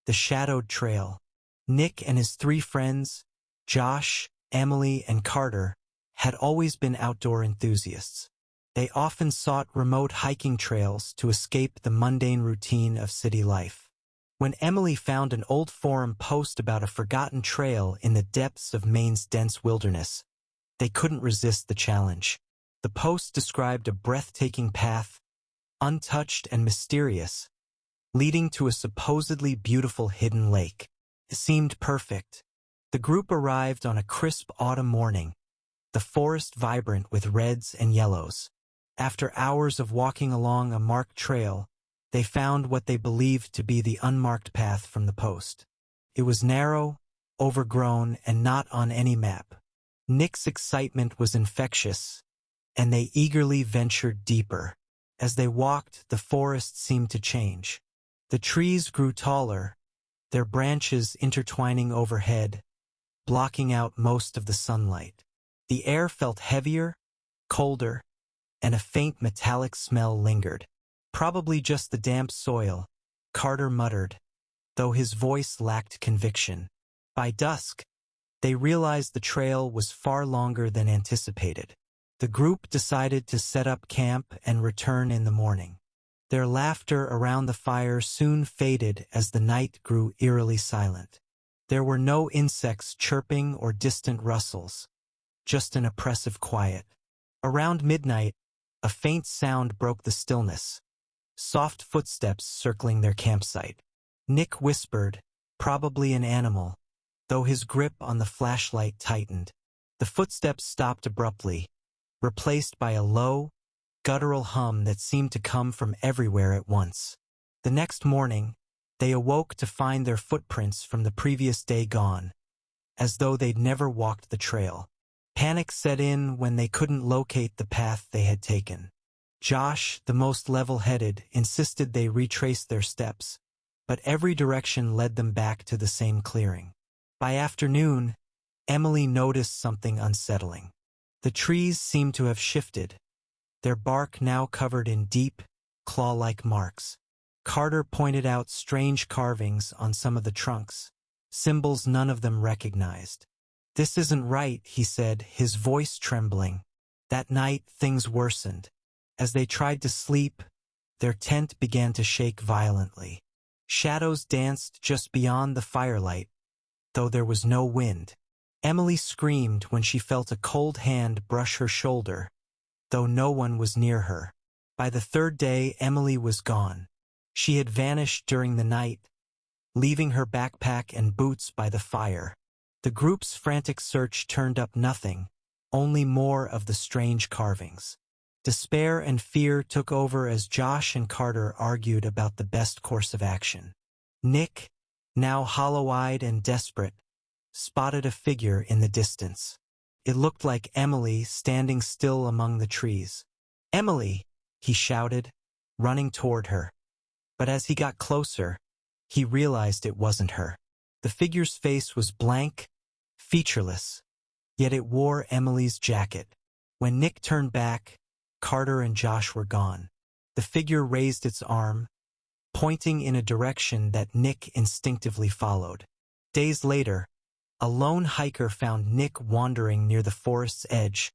The Shadowed Trail. Nick and his three friends, Josh, Emily, and Carter, had always been outdoor enthusiasts. They often sought remote hiking trails to escape the mundane routine of city life. When Emily found an old forum post about a forgotten trail in the depths of Maine's dense wilderness, they couldn't resist the challenge. The post described a breathtaking path, untouched and mysterious, leading to a supposedly beautiful hidden lake. It seemed perfect. The group arrived on a crisp autumn morning, the forest vibrant with reds and yellows. After hours of walking along a marked trail, they found what they believed to be the unmarked path from the post. It was narrow, overgrown, and not on any map. Nick's excitement was infectious, and they eagerly ventured deeper. As they walked, the forest seemed to change. The trees grew taller, their branches intertwining overhead, blocking out most of the sunlight. The air felt heavier, colder, and a faint metallic smell lingered. Probably just the damp soil, Carter muttered, though his voice lacked conviction. By dusk, they realized the trail was far longer than anticipated. The group decided to set up camp and return in the morning. Their laughter around the fire soon faded as the night grew eerily silent. There were no insects chirping or distant rustles, just an oppressive quiet. Around midnight, a faint sound broke the stillness. Soft footsteps circling their campsite. Nick whispered, probably an animal, though his grip on the flashlight tightened. The footsteps stopped abruptly, replaced by a low, guttural hum that seemed to come from everywhere at once. The next morning, they awoke to find their footprints from the previous day gone, as though they'd never walked the trail. Panic set in when they couldn't locate the path they had taken. Josh, the most level-headed, insisted they retrace their steps, but every direction led them back to the same clearing. By afternoon, Emily noticed something unsettling. The trees seemed to have shifted, their bark now covered in deep, claw-like marks. Carter pointed out strange carvings on some of the trunks, symbols none of them recognized. "This isn't right," he said, his voice trembling. That night, things worsened. As they tried to sleep, their tent began to shake violently. Shadows danced just beyond the firelight, though there was no wind. Emily screamed when she felt a cold hand brush her shoulder, though no one was near her. By the third day, Emily was gone. She had vanished during the night, leaving her backpack and boots by the fire. The group's frantic search turned up nothing, only more of the strange carvings. Despair and fear took over as Josh and Carter argued about the best course of action. Nick, now hollow-eyed and desperate, spotted a figure in the distance. It looked like Emily standing still among the trees. "Emily!" he shouted, running toward her. But as he got closer, he realized it wasn't her. The figure's face was blank, featureless, yet it wore Emily's jacket. When Nick turned back, Carter and Josh were gone. The figure raised its arm, pointing in a direction that Nick instinctively followed. Days later, a lone hiker found Nick wandering near the forest's edge,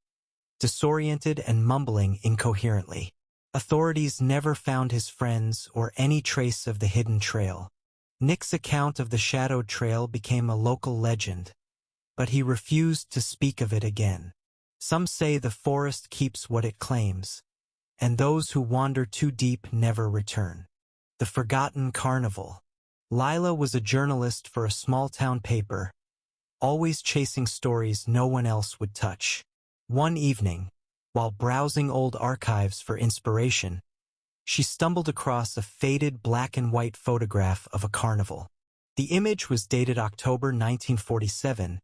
disoriented and mumbling incoherently. Authorities never found his friends or any trace of the hidden trail. Nick's account of the Shadowed Trail became a local legend, but he refused to speak of it again. Some say the forest keeps what it claims, and those who wander too deep never return. The Forgotten Carnival. Lila was a journalist for a small-town paper, always chasing stories no one else would touch. One evening, while browsing old archives for inspiration, she stumbled across a faded black-and-white photograph of a carnival. The image was dated October 1947,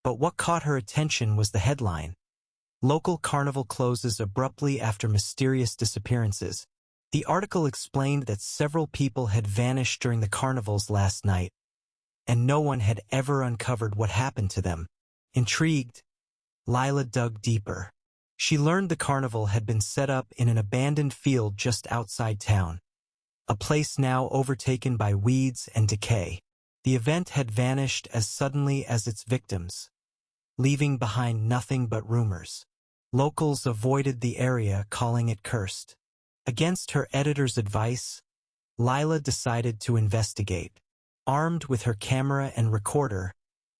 but what caught her attention was the headline: "Local carnival closes abruptly after mysterious disappearances." The article explained that several people had vanished during the carnivals last night, and no one had ever uncovered what happened to them. Intrigued, Lila dug deeper. She learned the carnival had been set up in an abandoned field just outside town, a place now overtaken by weeds and decay. The event had vanished as suddenly as its victims, leaving behind nothing but rumors. Locals avoided the area, calling it cursed. Against her editor's advice, Lila decided to investigate. Armed with her camera and recorder,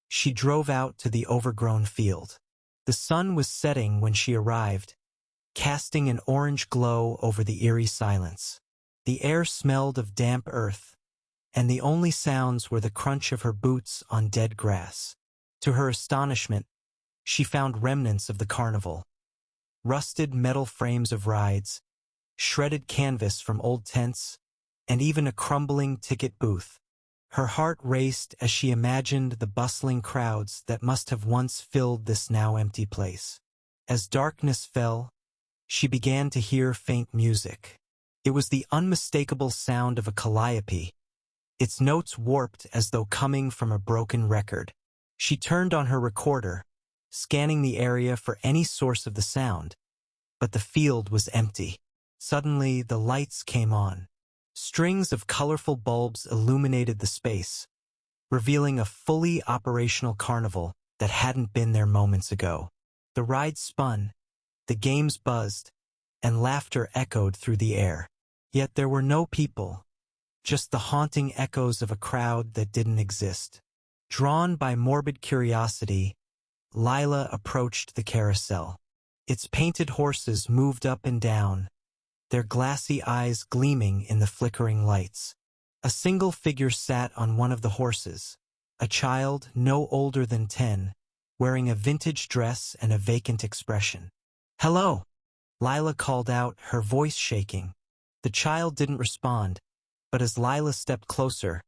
she drove out to the overgrown field. The sun was setting when she arrived, casting an orange glow over the eerie silence. The air smelled of damp earth, and the only sounds were the crunch of her boots on dead grass. To her astonishment, she found remnants of the carnival. Rusted metal frames of rides, shredded canvas from old tents, and even a crumbling ticket booth. Her heart raced as she imagined the bustling crowds that must have once filled this now empty place. As darkness fell, she began to hear faint music. It was the unmistakable sound of a calliope, its notes warped as though coming from a broken record. She turned on her recorder, scanning the area for any source of the sound, but the field was empty. Suddenly, the lights came on. Strings of colorful bulbs illuminated the space, revealing a fully operational carnival that hadn't been there moments ago. The ride spun, the games buzzed, and laughter echoed through the air. Yet there were no people, just the haunting echoes of a crowd that didn't exist. Drawn by morbid curiosity, Lila approached the carousel. Its painted horses moved up and down, their glassy eyes gleaming in the flickering lights. A single figure sat on one of the horses, a child no older than 10, wearing a vintage dress and a vacant expression. "Hello!" Lila called out, her voice shaking. The child didn't respond, but as Lila stepped closer,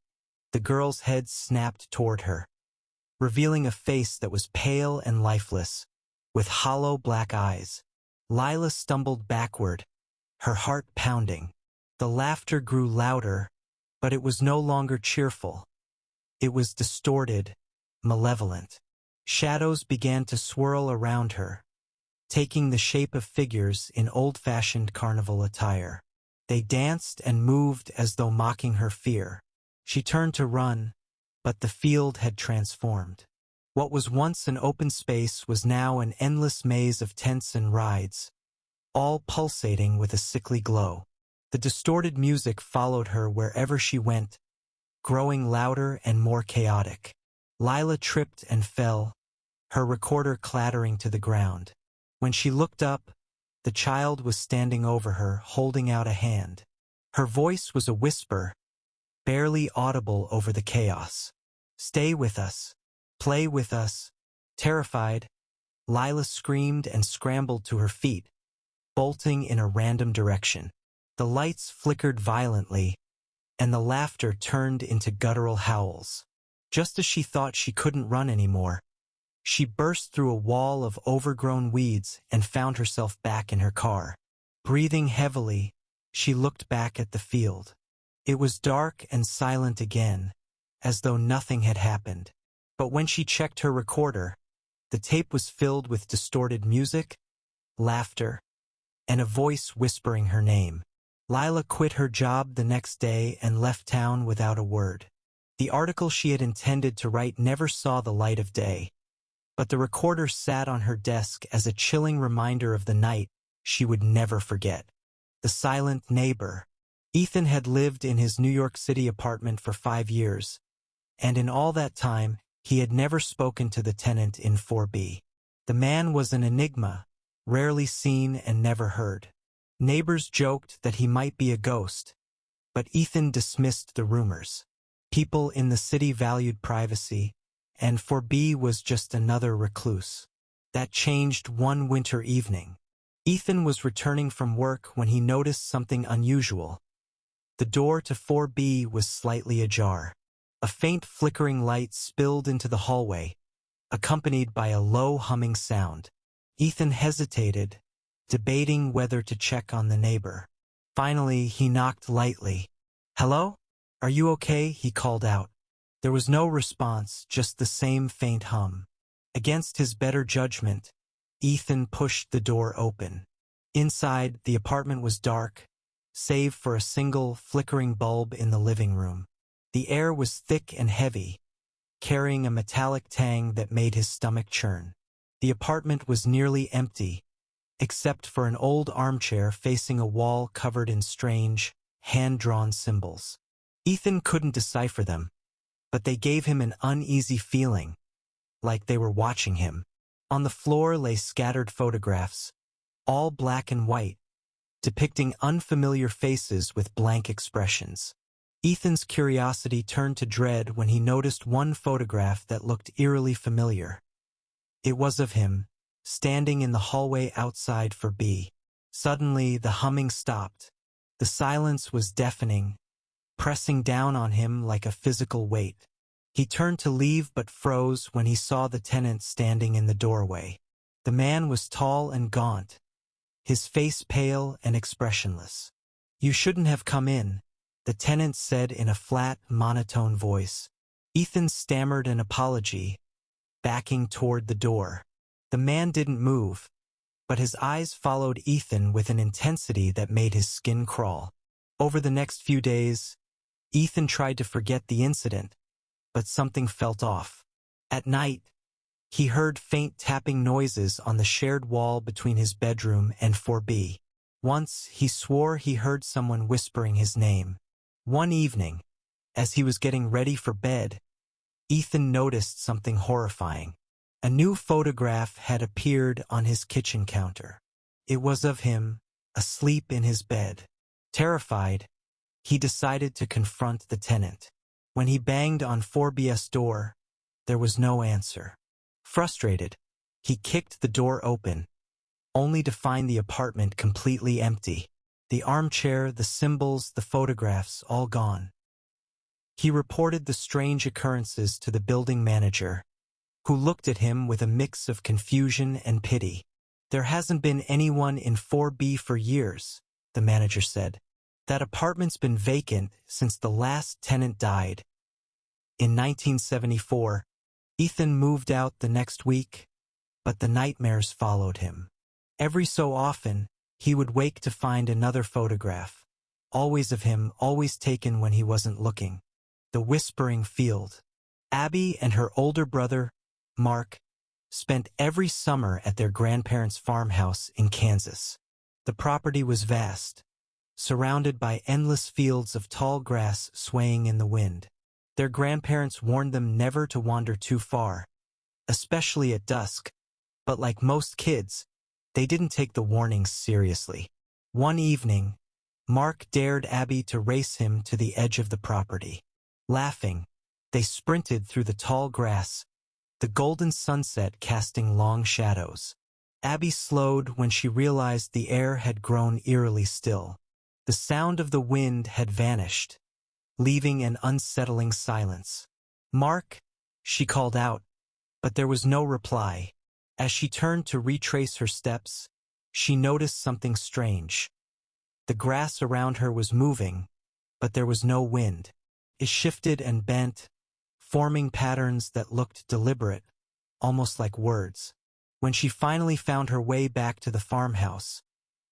the girl's head snapped toward her, revealing a face that was pale and lifeless, with hollow black eyes. Lila stumbled backward, her heart pounding. The laughter grew louder, but it was no longer cheerful. It was distorted, malevolent. Shadows began to swirl around her, taking the shape of figures in old-fashioned carnival attire. They danced and moved as though mocking her fear. She turned to run, but the field had transformed. What was once an open space was now an endless maze of tents and rides, all pulsating with a sickly glow. The distorted music followed her wherever she went, growing louder and more chaotic. Lila tripped and fell, her recorder clattering to the ground. When she looked up, the child was standing over her, holding out a hand. Her voice was a whisper, barely audible over the chaos. "Stay with us. Play with us." Terrified, Lila screamed and scrambled to her feet, bolting in a random direction. The lights flickered violently, and the laughter turned into guttural howls. Just as she thought she couldn't run anymore, she burst through a wall of overgrown weeds and found herself back in her car. Breathing heavily, she looked back at the field. It was dark and silent again, as though nothing had happened. But when she checked her recorder, the tape was filled with distorted music, laughter, and a voice whispering her name. Lila quit her job the next day and left town without a word. The article she had intended to write never saw the light of day, but the recorder sat on her desk as a chilling reminder of the night she would never forget. The silent neighbor. Ethan had lived in his New York City apartment for 5 years, and in all that time, he had never spoken to the tenant in 4B. The man was an enigma, rarely seen and never heard. Neighbors joked that he might be a ghost, but Ethan dismissed the rumors. People in the city valued privacy, and 4B was just another recluse. That changed one winter evening. Ethan was returning from work when he noticed something unusual. The door to 4B was slightly ajar. A faint flickering light spilled into the hallway, accompanied by a low humming sound. Ethan hesitated, debating whether to check on the neighbor. Finally, he knocked lightly. "Hello? Are you okay?" he called out. There was no response, just the same faint hum. Against his better judgment, Ethan pushed the door open. Inside, the apartment was dark, save for a single flickering bulb in the living room. The air was thick and heavy, carrying a metallic tang that made his stomach churn. The apartment was nearly empty, except for an old armchair facing a wall covered in strange, hand-drawn symbols. Ethan couldn't decipher them, but they gave him an uneasy feeling, like they were watching him. On the floor lay scattered photographs, all black and white, depicting unfamiliar faces with blank expressions. Ethan's curiosity turned to dread when he noticed one photograph that looked eerily familiar. It was of him, standing in the hallway outside for B. Suddenly, the humming stopped. The silence was deafening, pressing down on him like a physical weight. He turned to leave but froze when he saw the tenant standing in the doorway. The man was tall and gaunt, his face pale and expressionless. "You shouldn't have come in," the tenant said in a flat, monotone voice. Ethan stammered an apology, backing toward the door. The man didn't move, but his eyes followed Ethan with an intensity that made his skin crawl. Over the next few days, Ethan tried to forget the incident, but something felt off. At night, he heard faint tapping noises on the shared wall between his bedroom and 4B. Once, he swore he heard someone whispering his name. One evening, as he was getting ready for bed, Ethan noticed something horrifying. A new photograph had appeared on his kitchen counter. It was of him, asleep in his bed. Terrified, he decided to confront the tenant. When he banged on 4B's door, there was no answer. Frustrated, he kicked the door open, only to find the apartment completely empty. The armchair, the symbols, the photographs, all gone. He reported the strange occurrences to the building manager, who looked at him with a mix of confusion and pity. "There hasn't been anyone in 4B for years," the manager said. "That apartment's been vacant since the last tenant died." In 1974, Ethan moved out the next week, but the nightmares followed him. Every so often, he would wake to find another photograph, always of him, always taken when he wasn't looking. The Whispering Field. Abby and her older brother, Mark, spent every summer at their grandparents' farmhouse in Kansas. The property was vast, surrounded by endless fields of tall grass swaying in the wind. Their grandparents warned them never to wander too far, especially at dusk, but like most kids, they didn't take the warnings seriously. One evening, Mark dared Abby to race him to the edge of the property. Laughing, they sprinted through the tall grass, the golden sunset casting long shadows. Abby slowed when she realized the air had grown eerily still. The sound of the wind had vanished, leaving an unsettling silence. "Mark," she called out, but there was no reply. As she turned to retrace her steps, she noticed something strange. The grass around her was moving, but there was no wind. It shifted and bent, forming patterns that looked deliberate, almost like words. When she finally found her way back to the farmhouse,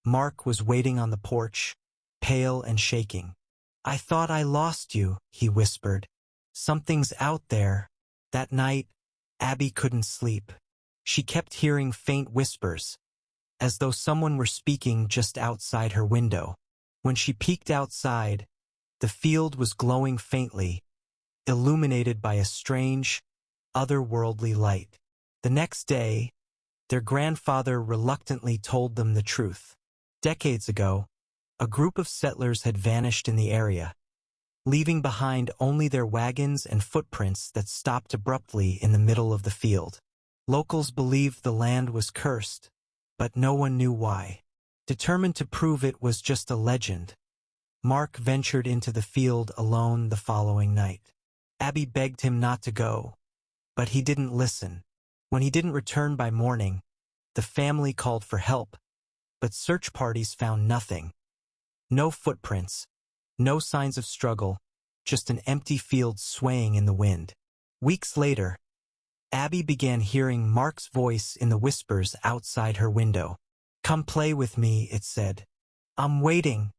Mark was waiting on the porch, pale and shaking. "I thought I lost you," he whispered. "Something's out there." That night, Abby couldn't sleep. She kept hearing faint whispers, as though someone were speaking just outside her window. When she peeked outside, the field was glowing faintly, illuminated by a strange, otherworldly light. The next day, their grandfather reluctantly told them the truth. Decades ago, a group of settlers had vanished in the area, leaving behind only their wagons and footprints that stopped abruptly in the middle of the field. Locals believed the land was cursed, but no one knew why. Determined to prove it was just a legend, Mark ventured into the field alone the following night. Abby begged him not to go, but he didn't listen. When he didn't return by morning, the family called for help, but search parties found nothing. No footprints, no signs of struggle, just an empty field swaying in the wind. Weeks later, Abby began hearing Mark's voice in the whispers outside her window. "Come play with me," it said. "I'm waiting."